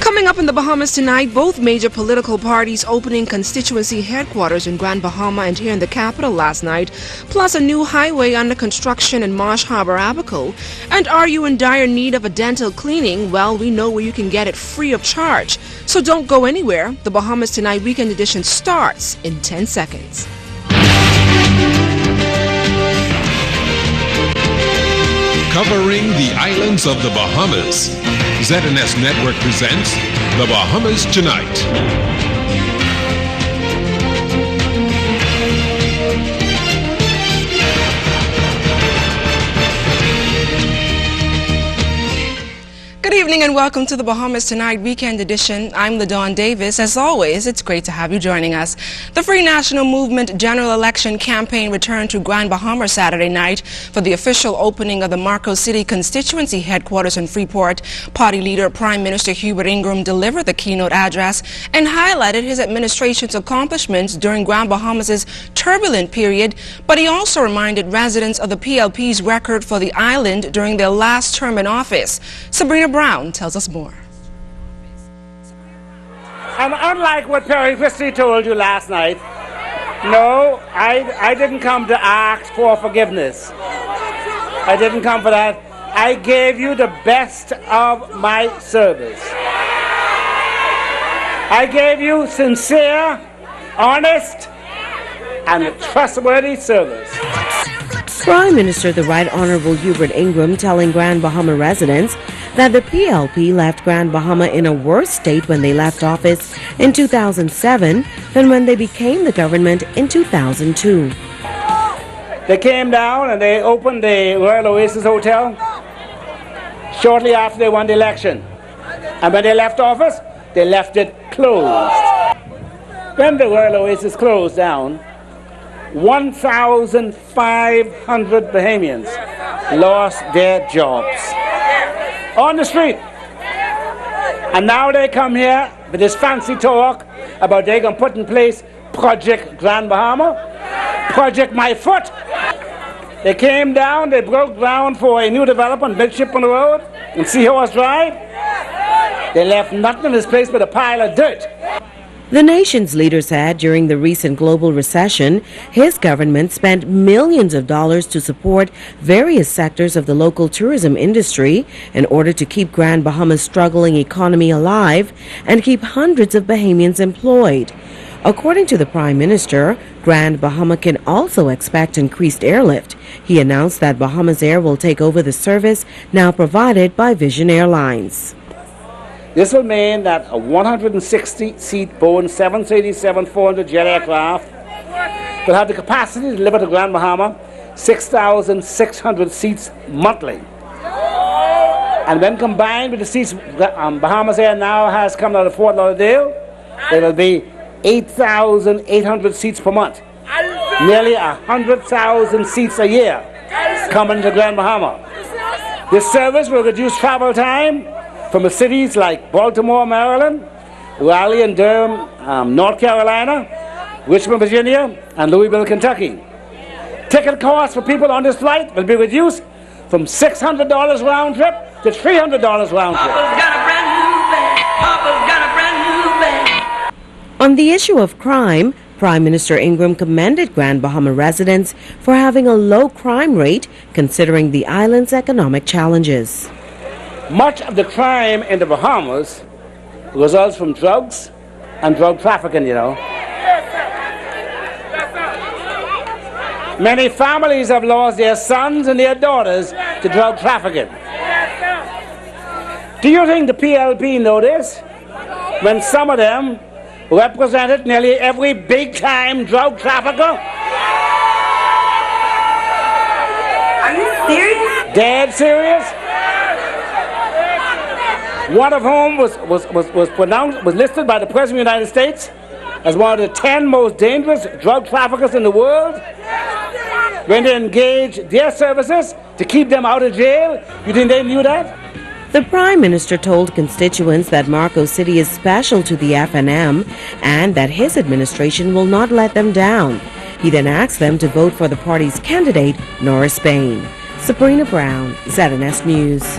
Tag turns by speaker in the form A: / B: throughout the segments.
A: Coming up in the Bahamas tonight, both major political parties opening constituency headquarters in Grand Bahama and here in the capital last night, plus a new highway under construction in Marsh Harbor, Abaco. And are you in dire need of a dental cleaning? Well, we know where you can get it free of charge. So don't go anywhere. The Bahamas Tonight Weekend Edition starts in 10 seconds.
B: Covering the islands of the Bahamas, ZNS Network presents The Bahamas Tonight.
A: Good evening and welcome to the Bahamas Tonight Weekend Edition. I'm LaDawn Davis. As always, it's great to have you joining us. The Free National Movement general election campaign returned to Grand Bahama Saturday night for the official opening of the Marco City constituency headquarters in Freeport. Party leader Prime Minister Hubert Ingram delivered the keynote address and highlighted his administration's accomplishments during Grand Bahamas' turbulent period, but he also reminded residents of the PLP's record for the island during their last term in office. Sabrina Brown tells us more.
C: And unlike what Perry Christie told you last night, no, I didn't come to ask for forgiveness. I didn't come for that. I gave you the best of my service. I gave you sincere, honest, and trustworthy service.
D: Prime Minister the Right Honorable Hubert Ingram telling Grand Bahama residents that the PLP left Grand Bahama in a worse state when they left office in 2007 than when they became the government in 2002.
C: They came down and they opened the Royal Oasis Hotel shortly after they won the election. And when they left office, they left it closed. When the Royal Oasis closed down, 1,500 Bahamians lost their jobs on the street. And now they come here with this fancy talk about they're going to put in place Project Grand Bahama, Project My Foot. They came down, they broke ground for a new development, Midshipman Road, and Seahorse Drive. They left nothing in this place but a pile of dirt.
D: The nation's leader said during the recent global recession, his government spent millions of dollars to support various sectors of the local tourism industry in order to keep Grand Bahama's struggling economy alive and keep hundreds of Bahamians employed. According to the Prime Minister, Grand Bahama can also expect increased airlift. He announced that Bahamas Air will take over the service now provided by Vision Airlines.
C: This will mean that a 160-seat Boeing 737-400 jet aircraft will have the capacity to deliver to Grand Bahama 6,600 seats monthly. And when combined with the seats Bahamas Air now has coming out of Fort Lauderdale, there will be 8,800 seats per month. Nearly 100,000 seats a year coming to Grand Bahama. This service will reduce travel time from the cities like Baltimore, Maryland, Raleigh and Durham, North Carolina, Richmond, Virginia, and Louisville, Kentucky. Ticket costs for people on this flight will be reduced from $600 round trip to $300 round trip.
D: On the issue of crime, Prime Minister Ingram commended Grand Bahama residents for having a low crime rate considering the island's economic challenges.
C: Much of the crime in the Bahamas results from drugs and drug trafficking, you know. Many families have lost their sons and their daughters to drug trafficking. Do you think the PLP know this? When some of them represented nearly every big-time drug trafficker?
E: Are you serious?
C: Dead serious? One of whom was listed by the President of the United States as one of the 10 most dangerous drug traffickers in the world. When they engaged their services to keep them out of jail, you think they knew that?
D: The Prime Minister told constituents that Marco City is special to the FNM and that his administration will not let them down. He then asked them to vote for the party's candidate, Norris Bain. Sabrina Brown, ZNS News.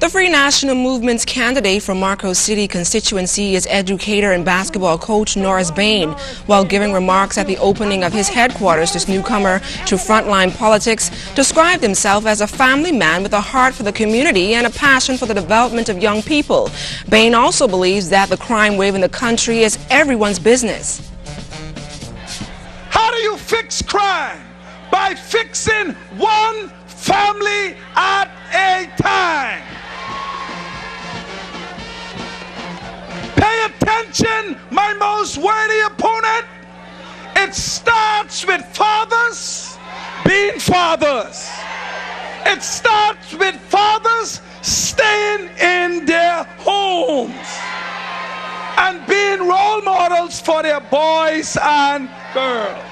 A: The Free National Movement's candidate for Marcos City constituency is educator and basketball coach Norris Bain. While giving remarks at the opening of his headquarters, this newcomer to frontline politics described himself as a family man with a heart for the community and a passion for the development of young people. Bain also believes that the crime wave in the country is everyone's business.
F: How do you fix crime? By fixing one family at a time. Pay attention, my most worthy opponent. It starts with fathers being fathers. It starts with fathers staying in their homes and being role models for their boys and girls.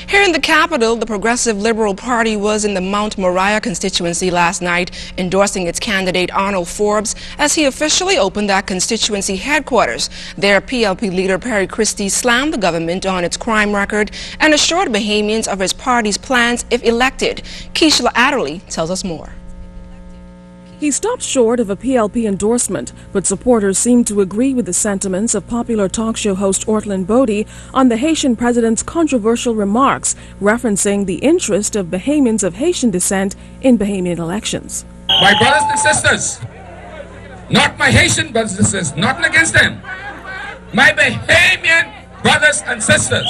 A: Here in the capital, the Progressive Liberal Party was in the Mount Moriah constituency last night, endorsing its candidate Arnold Forbes as he officially opened that constituency headquarters. There, PLP leader Perry Christie slammed the government on its crime record and assured Bahamians of his party's plans if elected. Keishla Adderley tells us more.
G: He stopped short of a PLP endorsement, but supporters seemed to agree with the sentiments of popular talk show host Ortland Bodie on the Haitian president's controversial remarks, referencing the interest of Bahamians of Haitian descent in Bahamian elections.
H: My brothers and sisters, not my Haitian brothers and sisters, nothing against them. My Bahamian brothers and sisters,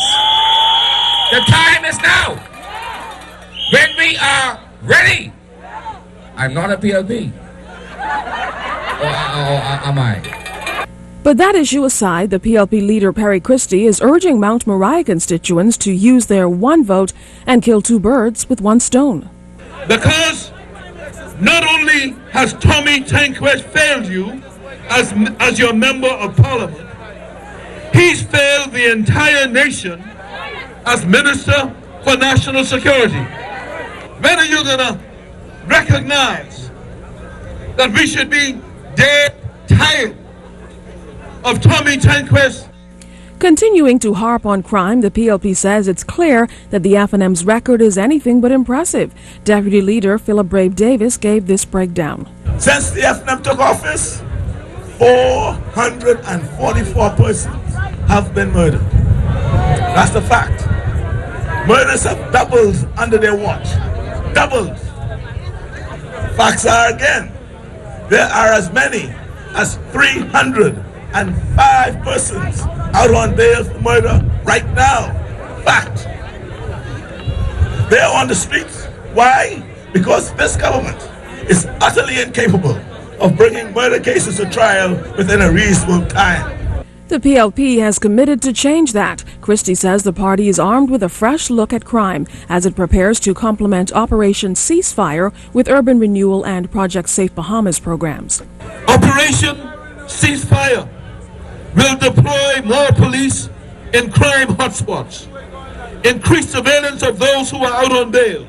H: the time is now when we are ready. I'm not a PLP. Or am I?
G: But that issue aside, the PLP leader Perry Christie is urging Mount Moriah constituents to use their one vote and kill two birds with one stone.
I: Because not only has Tommy Tanquest failed you as your member of parliament, he's failed the entire nation as Minister for National Security. When are you gonna recognize that we should be dead tired of Tommy Tanquest?
G: Continuing to harp on crime, the PLP says it's clear that the FNM's record is anything but impressive. Deputy Leader Philip Brave Davis gave this breakdown.
J: Since the FNM took office, 444 persons have been murdered. That's the fact. Murders have doubled under their watch. Doubled. Facts are again, there are as many as 305 persons out on bail for murder right now. Fact. They're on the streets. Why? Because this government is utterly incapable of bringing murder cases to trial within a reasonable time.
G: The PLP has committed to change that. Christie says the party is armed with a fresh look at crime as it prepares to complement Operation Ceasefire with urban renewal and Project Safe Bahamas programs.
I: Operation Ceasefire will deploy more police in crime hotspots, increase surveillance of those who are out on bail,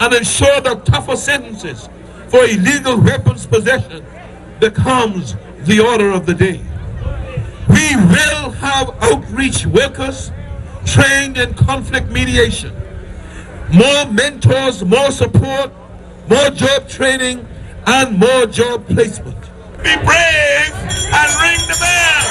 I: and ensure that tougher sentences for illegal weapons possession becomes the order of the day. We will have outreach workers trained in conflict mediation, more mentors, more support, more job training, and more job placement.
J: Be brave and ring the bell!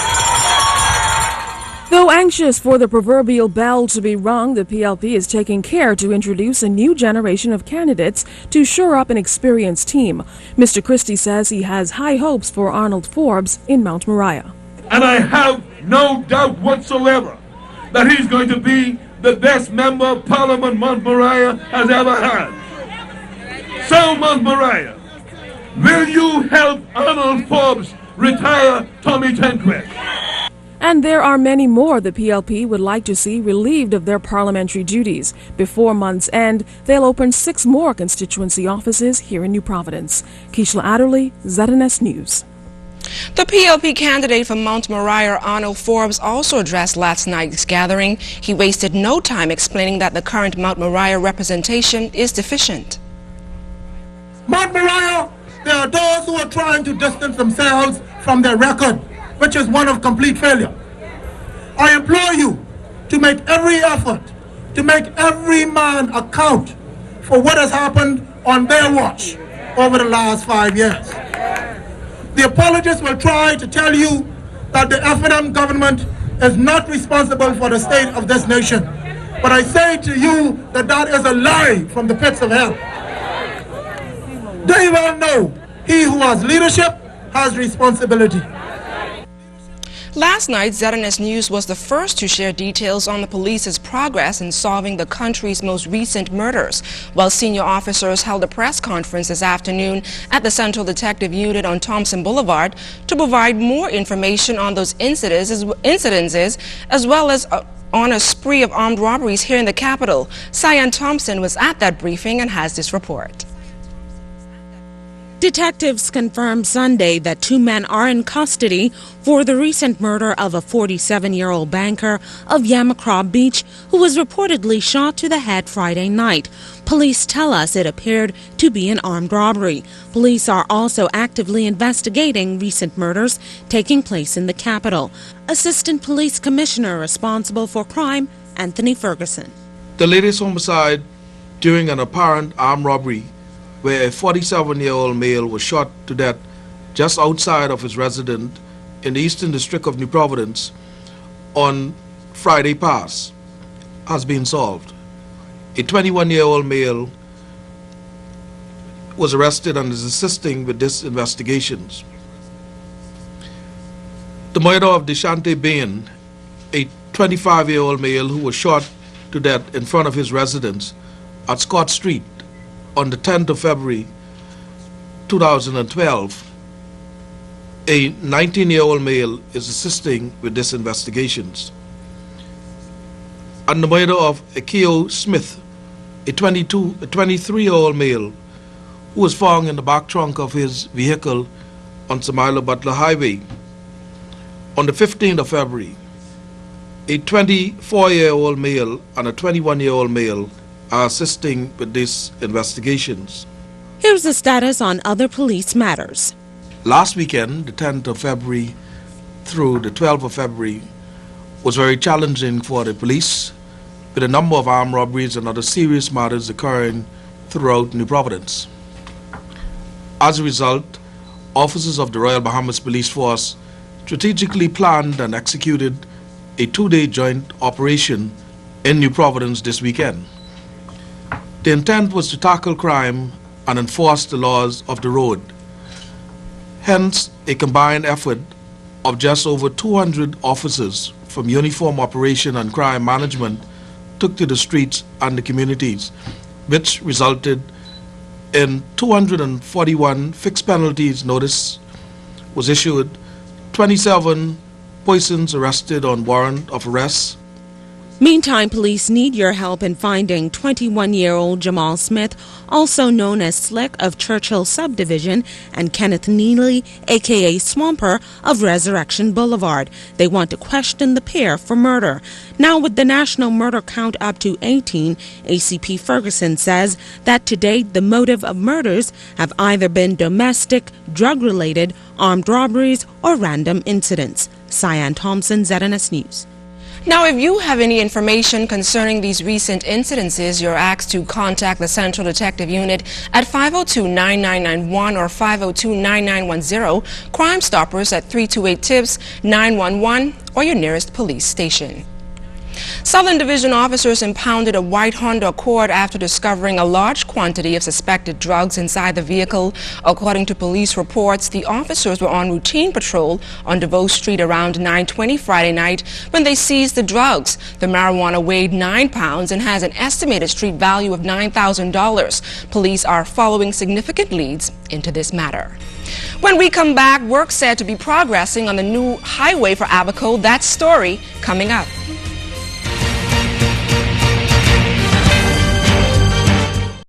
G: Though anxious for the proverbial bell to be rung, the PLP is taking care to introduce a new generation of candidates to shore up an experienced team. Mr. Christie says he has high hopes for Arnold Forbes in Mount Moriah.
I: And I have no doubt whatsoever that he's going to be the best member of Parliament Mount Moriah has ever had. So, Mount Moriah, will you help Arnold Forbes retire Tommy Tanquest?
G: And there are many more the PLP would like to see relieved of their parliamentary duties. Before month's end, they'll open 6 more constituency offices here in New Providence. Keishla Adderley, ZNS News.
A: The PLP candidate for Mount Moriah, Arnold Forbes, also addressed last night's gathering. He wasted no time explaining that the current Mount Moriah representation is deficient.
K: Mount Moriah, there are those who are trying to distance themselves from their record, which is one of complete failure. I implore you to make every effort, to make every man account for what has happened on their watch over the last 5 years. The apologists will try to tell you that the FNM government is not responsible for the state of this nation. But I say to you that that is a lie from the pits of hell. They well know he who has leadership has responsibility.
A: Last night, ZNS News was the first to share details on the police's progress in solving the country's most recent murders, while senior officers held a press conference this afternoon at the Central Detective Unit on Thompson Boulevard to provide more information on those incidences as well as on a spree of armed robberies here in the capital. Cyan Thompson was at that briefing and has this report.
L: Detectives confirmed Sunday that 2 men are in custody for the recent murder of a 47-year-old banker of Yamacraw Beach who was reportedly shot to the head Friday night. Police tell us it appeared to be an armed robbery. Police are also actively investigating recent murders taking place in the capital. Assistant Police Commissioner responsible for crime, Anthony Ferguson.
I: The latest homicide during an apparent armed robbery where a 47-year-old male was shot to death just outside of his residence in the Eastern District of New Providence on Friday past, has been solved. A 21-year-old male was arrested and is assisting with these investigations. The murder of Deshante Bain, a 25-year-old male who was shot to death in front of his residence at Scott Street on the 10th of February 2012, a 19-year-old male is assisting with these investigations. And the murder of Akio Smith, a 23-year-old male who was found in the back trunk of his vehicle on Samaila Butler Highway on the 15th of February. A 24-year-old male and a 21-year-old male are assisting with these investigations.
L: Here's the status on other police matters.
I: Last weekend, the 10th of February through the 12th of February, was very challenging for the police, with a number of armed robberies and other serious matters occurring throughout New Providence. As a result, officers of the Royal Bahamas Police Force strategically planned and executed a 2-day joint operation in New Providence this weekend. The intent was to tackle crime and enforce the laws of the road. Hence, a combined effort of just over 200 officers from Uniform Operation and Crime Management took to the streets and the communities, which resulted in 241 fixed penalties notice was issued, 27 persons arrested on warrant of arrest.
L: Meantime, police need your help in finding 21-year-old Jamal Smith, also known as Slick of Churchill Subdivision, and Kenneth Neely, a.k.a. Swamper, of Resurrection Boulevard. They want to question the pair for murder. Now, with the national murder count up to 18, ACP Ferguson says that to date the motive of murders have either been domestic, drug-related, armed robberies, or random incidents. Cyan Thompson, ZNS News.
A: Now, if you have any information concerning these recent incidences, you're asked to contact the Central Detective Unit at 502-9991 or 502-9910, Crime Stoppers at 328-TIPS-911, or your nearest police station. Southern Division officers impounded a white Honda Accord after discovering a large quantity of suspected drugs inside the vehicle. According to police reports, the officers were on routine patrol on DeVoe Street around 9:20 Friday night when they seized the drugs. The marijuana weighed 9 pounds and has an estimated street value of $9,000. Police are following significant leads into this matter. When we come back, work said to be progressing on the new highway for Abaco. That story coming up.